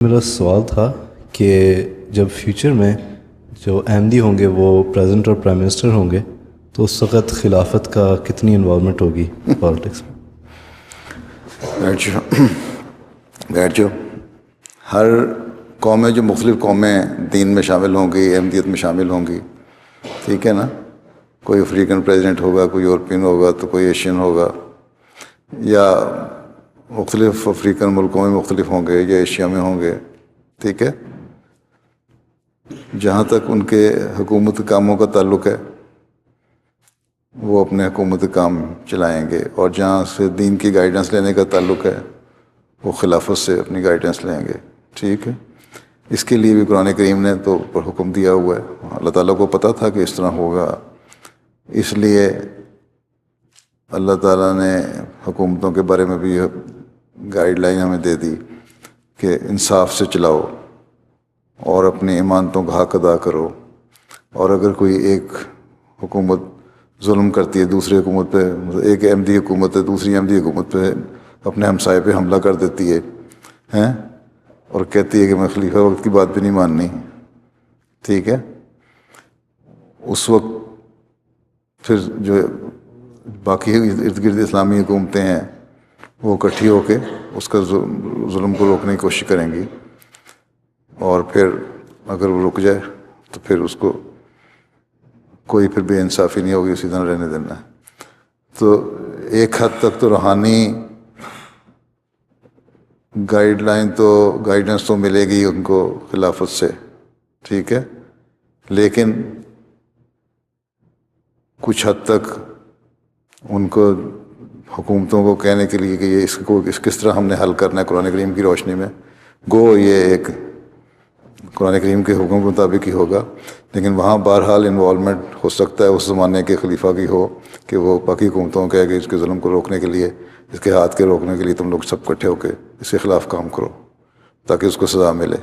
میرا سوال تھا کہ جب فیوچر میں جو احمدی ہوں گے وہ پریزیڈنٹ اور پرائم منسٹر ہوں گے تو اس وقت خلافت کا کتنی انوالومنٹ ہوگی پالیٹکس میں؟ بیٹھ جاؤ. ہر قومیں جو مختلف قومیں دین میں شامل ہوں گی، احمدیت میں شامل ہوں گی، ٹھیک ہے نا. کوئی افریقن پریزیڈنٹ ہوگا، کوئی یورپین ہوگا، تو کوئی ایشین ہوگا، یا مختلف افریقن ملکوں میں مختلف ہوں گے یا ایشیا میں ہوں گے، ٹھیک ہے. جہاں تک ان کے حکومت کاموں کا تعلق ہے وہ اپنے حکومت کام چلائیں گے، اور جہاں سے دین کی گائیڈنس لینے کا تعلق ہے وہ خلافت سے اپنی گائیڈنس لیں گے، ٹھیک ہے. اس کے لیے بھی قرآن کریم نے تو پر حکم دیا ہوا ہے. اللہ تعالیٰ کو پتہ تھا کہ اس طرح ہوگا، اس لیے اللہ تعالیٰ نے حکومتوں کے بارے میں بھی گائیڈ لائن ہمیں دے دی کہ انصاف سے چلاؤ اور اپنی امانتوں کا حق ادا کرو. اور اگر کوئی ایک حکومت ظلم کرتی ہے دوسری حکومت پہ، ایک احمدی حکومت ہے دوسری احمدی حکومت پہ اپنے ہمسائے پہ حملہ کر دیتی ہے اور کہتی ہے کہ میں خلیفہ وقت کی بات بھی نہیں ماننی، ٹھیک ہے. اس وقت پھر جو باقی ارد گرد اسلامی حکومتیں ہیں وہ اکٹھی ہو کے اس کا ظلم کو روکنے کی کوشش کریں گی، اور پھر اگر وہ رک جائے تو پھر اس کو کوئی پھر بے انصافی نہیں ہوگی، اسی طرح رہنے دینا ہے. تو ایک حد تک تو روحانی گائیڈ لائن تو گائیڈنس تو ملے گی ان کو خلافت سے، ٹھیک ہے. لیکن کچھ حد تک ان کو حکومتوں کو کہنے کے لیے کہ یہ اس کو کس طرح ہم نے حل کرنا ہے قرآن کریم کی روشنی میں، گو یہ ایک قرآن کریم کے حکم کے مطابق ہی ہوگا. لیکن وہاں بہرحال انوالومنٹ ہو سکتا ہے اس زمانے کے خلیفہ کی ہو کہ وہ باقی حکومتوں کو کہے کہ اس کے ظلم کو روکنے کے لیے، اس کے ہاتھ کے روکنے کے لیے تم لوگ سب اکٹھے ہو کے اس کے خلاف کام کرو تاکہ اس کو سزا ملے.